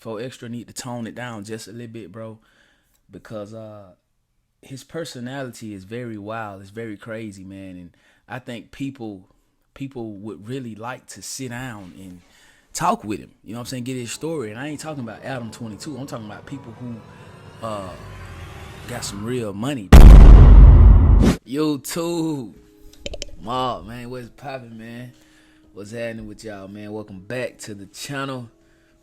4XTRA need to tone it down just a little bit, bro, because his personality is very wild. It's very crazy, man, and I think people would really like to sit down and talk with him. You know what I'm saying? Get his story. And I ain't talking about Adam 22. I'm talking about people who got some real money. YouTube, Mob, man, what's poppin', man? What's happening with y'all, man? Welcome back to the channel.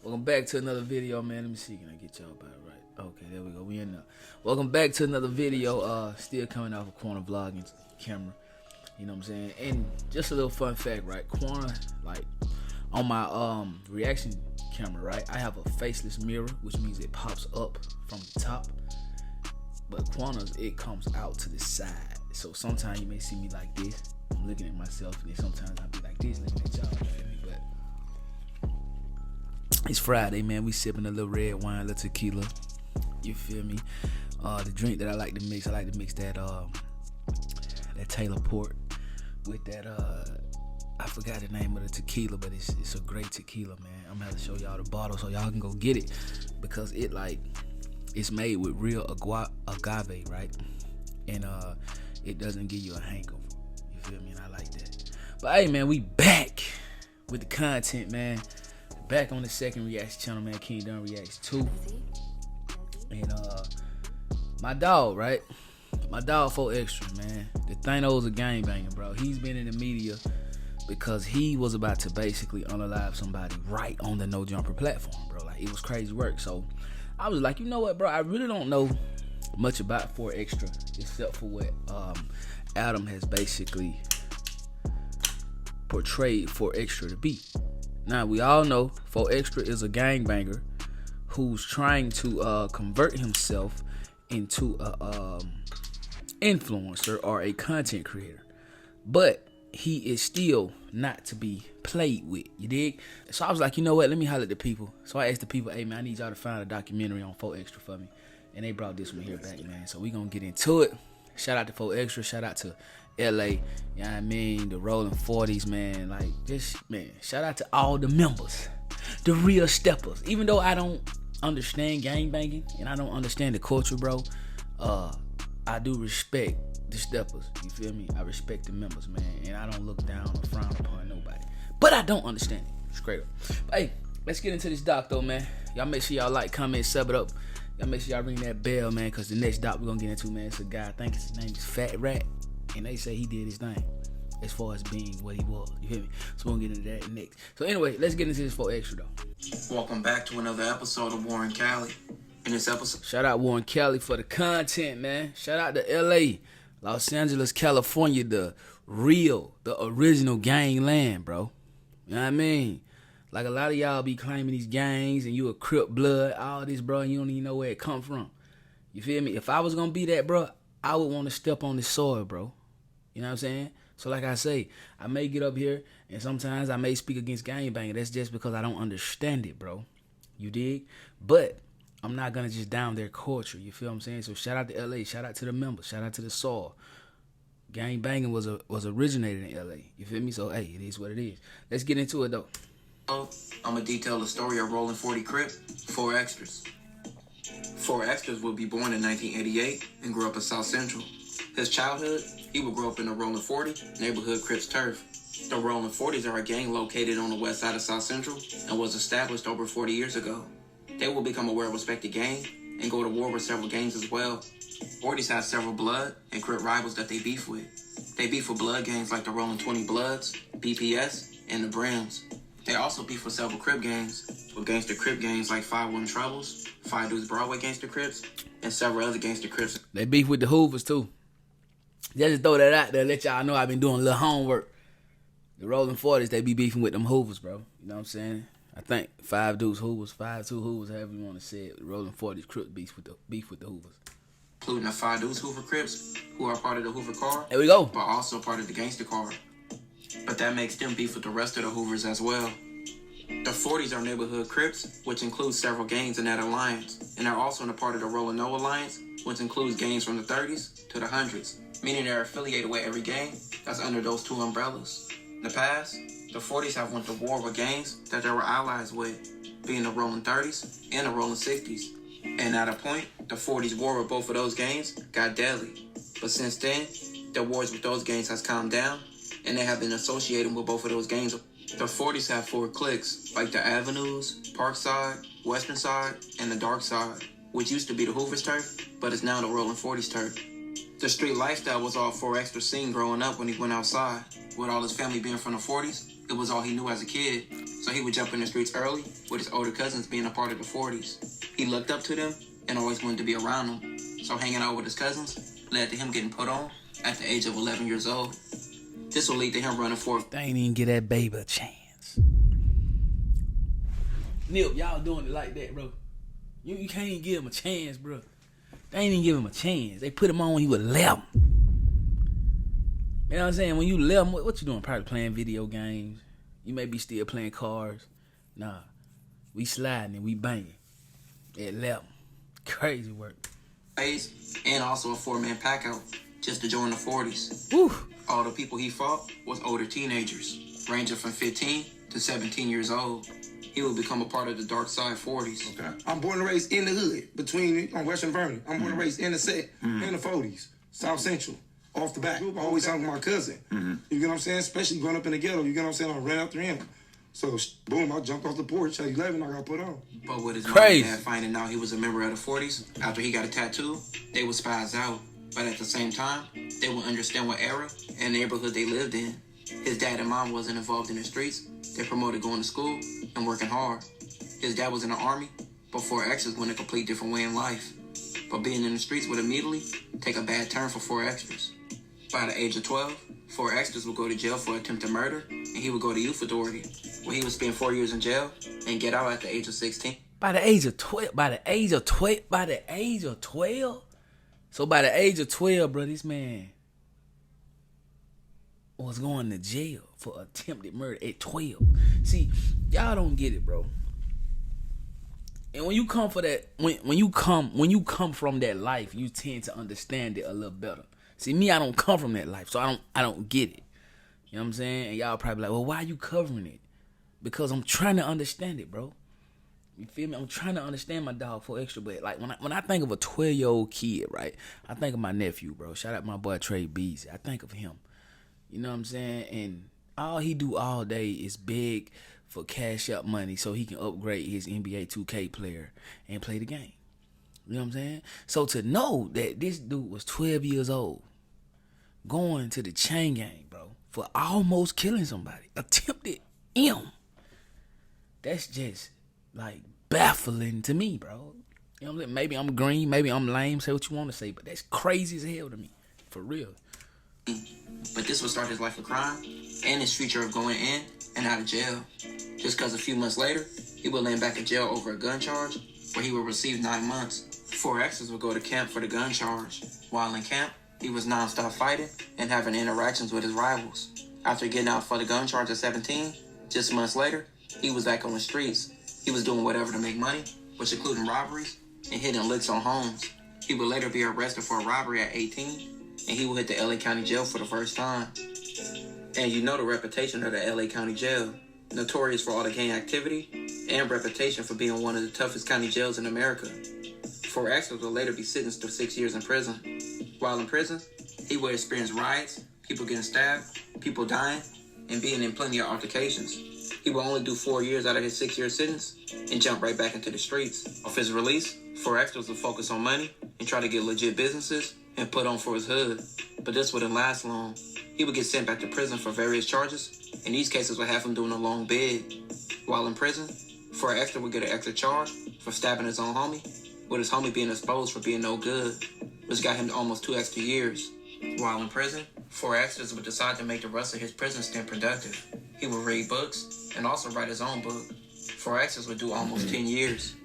Welcome back to another video, man. Let me see, can I get y'all about right? Okay, there we go. We in there. Welcome back to another video. Still coming off a corner vlogging camera. You know what I'm saying? And just a little fun fact, right? Corner, like on my reaction camera, right? I have a faceless mirror, which means it pops up from the top. But corners, it comes out to the side. So sometimes you may see me like this. I'm looking at myself, and then sometimes I'll be like this, looking at y'all. But it's Friday, man. We sipping a little red wine, a little tequila. You feel me? The drink that I like to mix that Taylor Port with that I forgot the name of the tequila, but it's a great tequila, man. I'm gonna have to show y'all the bottle so y'all can go get it, because it's made with real agave, right? And it doesn't give you a hangover. You feel me? And I like that. But hey, man, we back with the content, man. Back on the second reaction channel, man. King Dunn Reacts 2. And my dog, right? My dog 4XTRA, man. The THANOS of gangbanging, bro. He's been in the media because he was about to basically unalive somebody right on the No Jumper platform, bro. Like, it was crazy work. So I was like, you know what, bro? I really don't know much about 4XTRA except for what Adam has basically portrayed 4XTRA to be. Now, we all know 4XTRA is a gangbanger who's trying to convert himself into a influencer or a content creator, but he is still not to be played with. You dig? So I was like, you know what? Let me holler at the people. So I asked the people, hey man, I need y'all to find a documentary on 4XTRA for me, and they brought this one here back, man. So we gonna get into it. Shout out to 4XTRA. Shout out to LA. You know what I mean? The Rolling 40s, man. Like this, man. Shout out to all the members, the real steppers. Even though I don't understand gangbanging and I don't understand the culture, bro, I do respect the steppers. You feel me? I respect the members, man, and I don't look down or frown upon nobody. But I don't understand it. Straight up. But hey, let's get into this doc though, man. Y'all make sure y'all like, comment, sub it up. Y'all make sure y'all ring that bell, man, because the next doc we're gonna get into, man, it's a guy, I think his name is Fat Rat, and they say he did his thing as far as being what he was. You feel me? So we're gonna get into that next. So anyway, let's get into this 4XTRA though. Welcome back to another episode of Warren Cali. In this episode, shout out Warren Cali for the content, man. Shout out to LA, Los Angeles, California, the original gangland, bro. You know what I mean? Like, a lot of y'all be claiming these gangs and you a Crip blood, all this, bro, and you don't even know where it come from. You feel me? If I was gonna be that, bro, I would want to step on this soil, bro. You know what I'm saying? So like I say, I may get up here and sometimes I may speak against gangbanging. That's just because I don't understand it, bro. You dig? But I'm not gonna just down their culture. You feel what I'm saying? So shout out to LA, shout out to the members, shout out to the soil. Gangbanging was originated in LA. You feel me? So hey, it is what it is. Let's get into it though. I'm gonna detail the story of Rolling 40 CRIP 4XTRAs. 4XTRAs will be born in 1988 and grew up in South Central. His childhood, he would grow up in the Rolling 40 neighborhood Crips turf. The Rolling 40s are a gang located on the west side of South Central and was established over 40 years ago. They will become a well-respected gang and go to war with several gangs as well. 40s have several blood and Crip rivals that they beef with. They beef with blood gangs like the Rolling 20 Bloods, BPS, and the Brims. They also beef with several Crip gangs, with gangster Crip gangs like 5-1 Troubles, 5 Dudes Broadway Gangster Crips, and several other gangster Crips. They beef with the Hoovers too. Just throw that out there, let y'all know I've been doing a little homework. The Rolling 40s, they be beefing with them Hoovers, bro. You know what I'm saying? I think 5 Dudes Hoovers, 5-2 Hoovers, however you want to say it. The Rolling 40s Crips beef with the Hoovers. Including the 5 Dudes Hoover Crips, who are part of the Hoover Car. There we go. But also part of the Gangster Car. But that makes them beef with the rest of the Hoovers as well. The 40s are neighborhood Crips, which includes several gangs in that alliance, and are also in a part of the Rolling No Alliance, which includes gangs from the 30s to the 100s, meaning they're affiliated with every gang that's under those two umbrellas. In the past, the 40s have went to war with gangs that they were allies with. being the rolling 30s and the rolling 60s. And at a point, the 40s war with both of those gangs got deadly. But since then, the wars with those gangs has calmed down, and they have been associated with both of those gangs. The 40s have 4 cliques, like the Avenues, Parkside, Western Side, and the Dark Side, which used to be the Hoover's turf, but is now the rolling 40s turf. The street lifestyle was all 4XTRA seen growing up when he went outside. With all his family being from the 40s, it was all he knew as a kid. So he would jump in the streets early, with his older cousins being a part of the 40s. He looked up to them and always wanted to be around them. So hanging out with his cousins led to him getting put on at the age of 11 years old. This will lead to him running for... They ain't even get that baby a chance. Nip, y'all doing it like that, bro. You can't even give him a chance, bro. They ain't even give him a chance. They put him on when he was 11. You know what I'm saying? When you 11, what you doing? Probably playing video games. You may be still playing cards. Nah. We sliding and we banging. At 11. Crazy work. And also a 4-man pack out just to join the 40s. Woo. All the people he fought was older teenagers, ranging from 15 to 17 years old. He would become a part of the Dark Side 40s. Okay. I'm born and raised in the hood, on Western Vernon. I'm born and raised in the set, in the 40s, South Central, off the back. I always talking to my cousin. You get what I'm saying? Especially growing up in the ghetto, you get what I'm saying? I ran after him. So, boom, I jumped off the porch at 11, I got put on. But with his mom and dad finding out he was a member of the 40s, after he got a tattoo, they would spaz out. But at the same time, they would understand what era and neighborhood they lived in. His dad and mom wasn't involved in the streets. They promoted going to school and working hard. His dad was in the army, but 4XTRAs went a complete different way in life. But being in the streets would immediately take a bad turn for 4XTRAs. By the age of 12, 4XTRAs would go to jail for attempted murder, and he would go to youth authority, where he would spend 4 years in jail and get out at the age of 16. By the age of 12? So by the age of 12, bro, this man was going to jail for attempted murder at 12. See, y'all don't get it, bro. And when you come for that, when you come from that life, you tend to understand it a little better. See, me, I don't come from that life, so I don't get it. You know what I'm saying? And y'all probably like, well, why are you covering it? Because I'm trying to understand it, bro. You feel me? I'm trying to understand my dog 4XTRA, but like when I think of a 12-year-old kid, right? I think of my nephew, bro. Shout out my boy Trey Beasley. I think of him. You know what I'm saying? And all he do all day is beg for cash out money so he can upgrade his NBA 2K player and play the game. You know what I'm saying? So to know that this dude was 12 years old, going to the chain gang, bro, for almost killing somebody, attempted him. That's just like baffling to me, bro. You know what I'm saying? Maybe I'm green, maybe I'm lame, say what you want to say, but that's crazy as hell to me. For real. But this would start his life of crime and his future of going in and out of jail. Just because a few months later, he would land back in jail over a gun charge where he would receive 9 months. 4XTRAs would go to camp for the gun charge. While in camp, he was non-stop fighting and having interactions with his rivals. After getting out for the gun charge at 17, just months later, he was back on the streets. He was doing whatever to make money, which including robberies and hitting licks on homes. He would later be arrested for a robbery at 18, and he would hit the LA County Jail for the first time. And you know the reputation of the LA County Jail, notorious for all the gang activity and reputation for being one of the toughest county jails in America. 4XTRAs will later be sentenced to 6 years in prison. While in prison, he would experience riots, people getting stabbed, people dying, and being in plenty of altercations. He will only do 4 years out of his 6-year sentence and jump right back into the streets. Off his release, 4XTRAs will focus on money and try to get legit businesses and put on for his hood. But this wouldn't last long. He would get sent back to prison for various charges, and these cases would have him doing a long bid. While in prison, 4XTRA would get an extra charge for stabbing his own homie, with his homie being exposed for being no good, which got him to almost 2 extra years. While in prison, 4XTRAs would decide to make the rest of his prison stint productive. He would read books and also write his own book. 4XTRAs would do almost 10 years.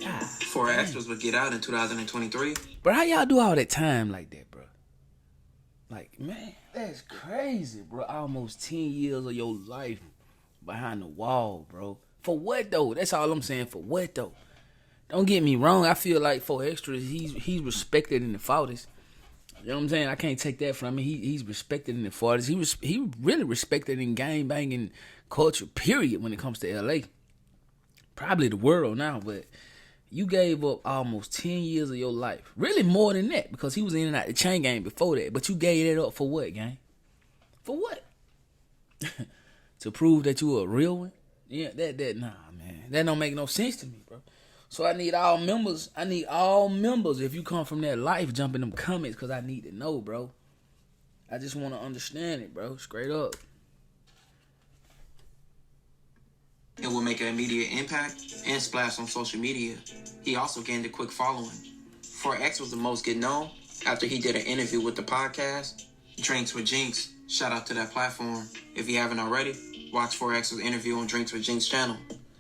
God, 4XTRAs would get out in 2023. Bro, how y'all do all that time like that, bro? Like, man, that's crazy, bro. Almost 10 years of your life behind the wall, bro. For what, though? That's all I'm saying. For what, though? Don't get me wrong. I feel like 4XTRA, he's respected in the 40s. You know what I'm saying? I can't take that from him. He's respected in the 40s. He really respected in gang banging culture, period, when it comes to LA. probably the world now, but you gave up almost 10 years of your life. Really more than that, because he was in and out the chain gang before that. But you gave that up for what, gang? For what? To prove that you were a real one? Yeah, nah, man. That don't make no sense to me, bro. So I need all members. If you come from that life, jump in them comments, because I need to know, bro. I just want to understand it, bro. Straight up. It will make an immediate impact and splash on social media. He also gained a quick following. 4X was the most get known after he did an interview with the podcast Drinks with Jinx. Shout out to that platform. If you haven't already, watch 4X's interview on Drinks with Jinx channel.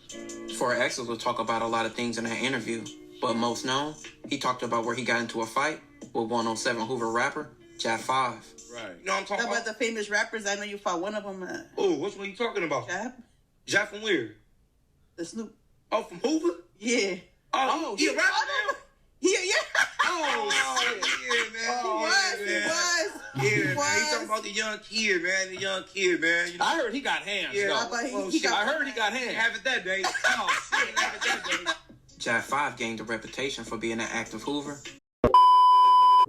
4X will talk about a lot of things in that interview, but most known, he talked about where he got into a fight with 107 Hoover rapper Jack 5. Right. You know what I'm talking about? The famous rappers, I know you fought one of them. Oh, which one you talking about? Jack from where? The Snoop. Oh, from Hoover? Yeah. Oh, he a rapper now? Yeah. Oh, shit, man. He was. Yeah, man. He talking about the young kid, man. You know? I heard he got hands. Yeah, I heard he got hands. Have it that day. Oh, shit, have it that day. Jack 5 gained a reputation for being an active Hoover.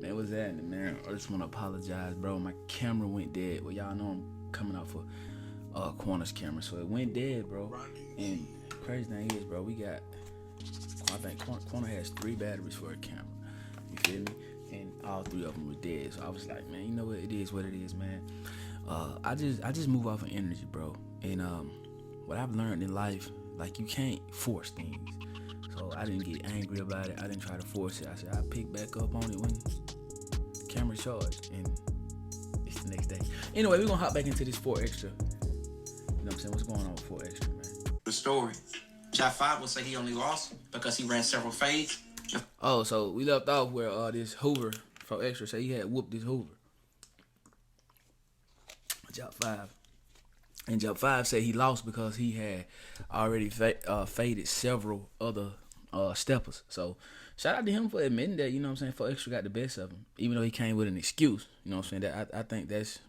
Man, what's that, man? I just want to apologize, bro. My camera went dead. Well, y'all know I'm coming out for Corner's camera, so it went dead, bro. And crazy thing is, bro, we got, I think Corner has 3 batteries for a camera. You feel me? And all 3 of them were dead. So I was like, man, you know what? It is what it is, man. I just move off of energy, bro. And what I've learned in life, like, you can't force things. So I didn't get angry about it. I didn't try to force it. I said I pick back up on it when the camera charged, and it's the next day. Anyway, we're gonna hop back into this 4XTRA. You know what I'm saying? What's going on with 4XTRA, man? The story. Jack 5 would say he only lost because he ran several fades. Oh, so we left off where this Hoover 4XTRA said he had whooped this Hoover. Jack 5. And Jack 5 said he lost because he had already faded several other steppers. So shout out to him for admitting that, you know what I'm saying, 4XTRA got the best of him, even though he came with an excuse. You know what I'm saying? That I think that's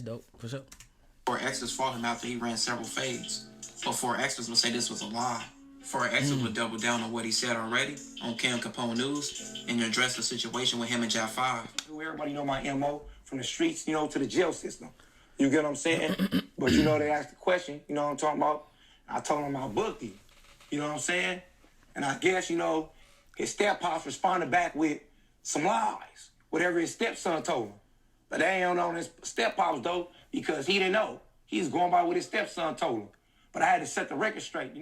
dope for sure. 4X's fought him after he ran several fades, but 4X's would say this was a lie. 4X's would double down on what he said already on Cam Capone News and address the situation with him and Jack 5. Everybody know my MO from the streets, to the jail system. You get what I'm saying? But they asked the question, you know what I'm talking about? I told him I booked him. You know what I'm saying? And I guess, his step-pops responded back with some lies, whatever his stepson told him. But they ain't on his step-pops, though, because he didn't know. He was going by what his stepson told him. But I had to set the record straight,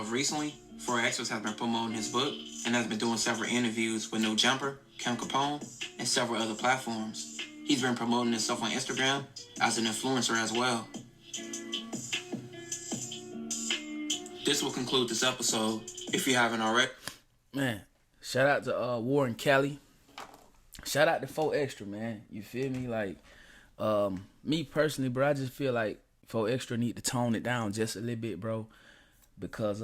Recently, 4X's has been promoting his book and has been doing several interviews with No Jumper, Cam Capone, and several other platforms. He's been promoting himself on Instagram as an influencer as well. This will conclude this episode, if you haven't already. Man, shout out to Warren Kelly. Shout out to 4XTRA, man. You feel me? Like, me personally, bro, I just feel like 4XTRA need to tone it down just a little bit, bro. Because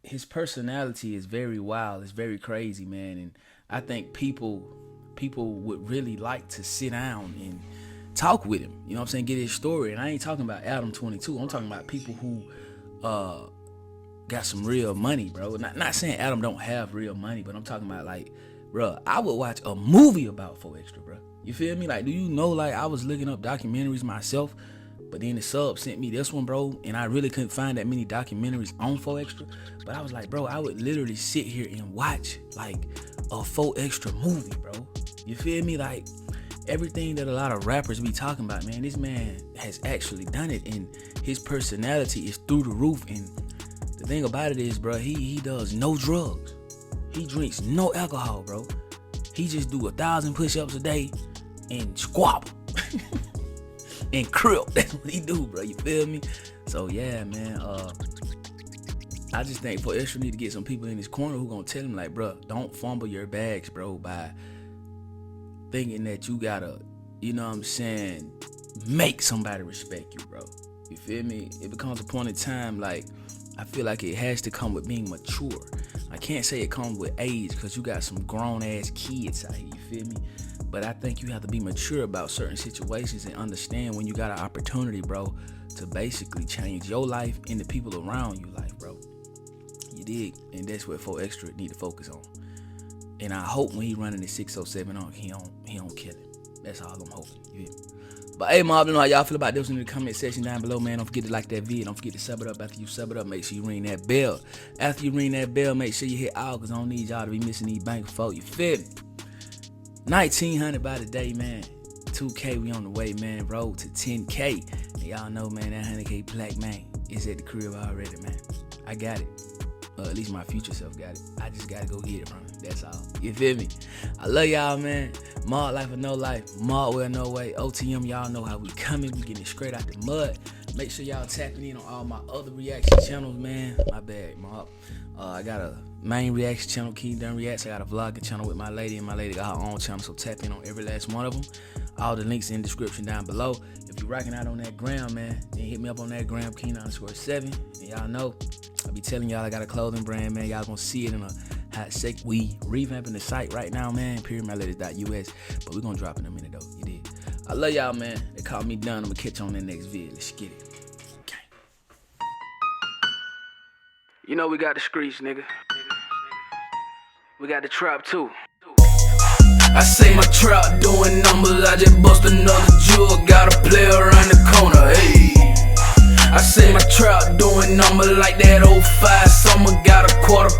his personality is very wild. It's very crazy, man. And I think people would really like to sit down and talk with him. You know what I'm saying? Get his story. And I ain't talking about Adam 22. I'm talking about people who got some real money, bro. Not saying Adam don't have real money, but I'm talking about, like, bro, I would watch a movie about 4XTRA, bro. You feel me? Like, do you know, like, I was looking up documentaries myself, but then the sub sent me this one, bro, and I really couldn't find that many documentaries on 4XTRA. But I was like, bro, I would literally sit here and watch, like, a 4XTRA movie, bro. You feel me? Like, everything that a lot of rappers be talking about, man, this man has actually done it, and his personality is through the roof. And the thing about it is, bro, he does no drugs. He drinks no alcohol, bro. He just do 1,000 push-ups a day and squabble. And CRIP. That's what he do, bro. You feel me? So, yeah, man. I just think 4XTRA need to get some people in his corner who gonna tell him, like, bro, don't fumble your bags, bro, by thinking that you gotta, you know what I'm saying, make somebody respect you, bro. You feel me? It becomes a point in time, like, I feel like it has to come with being mature. I can't say it comes with age, because you got some grown-ass kids out here, you feel me? But I think you have to be mature about certain situations and understand when you got an opportunity, bro, to basically change your life and the people around you life, bro. You dig? And that's what 4XTRA need to focus on. And I hope when he running the 607 on, he don't kill him. That's all I'm hoping. You hear me? But hey, Mob, know how y'all feel about this in the comment section down below, man. Don't forget to like that video. Don't forget to sub it up. After you sub it up, make sure you ring that bell. After you ring that bell, make sure you hit all, because I don't need y'all to be missing these bank folk. You feel me? 1900 by the day, man. 2K, we on the way, man. Road to 10K. And y'all know, man, that 100K plaque, man, is at the crib already, man. I got it. At least my future self got it. I just gotta go get it from him. That's all. You feel me? I love y'all, man. Mod life or no life. Mod well, no way. OTM, y'all know how we coming. We getting it straight out the mud. Make sure y'all tapping in on all my other reaction channels, man. My bad, Mod. I got a main reaction channel, King Done Reacts. I got a vlogging channel with my lady, and my lady got her own channel, so tap in on every last one of them. All the links in the description down below. If you're rocking out on that gram, man, then hit me up on that gram, King_7. And y'all know, I be telling y'all I got a clothing brand, man. Y'all gonna see it in a hot sec. We revamping the site right now, man. PeriodMyLadies.us. But we gonna drop in a minute though. You did. I love y'all, man. They call me done. I'm gonna catch you on that next video. Let's get it. Okay. You know we got the streets, nigga. We got the trap too. I say my trap doing numbers, I just bust another jewel, got a player around the corner, hey. I say my trap doing numbers like that 05 summer, got a quarter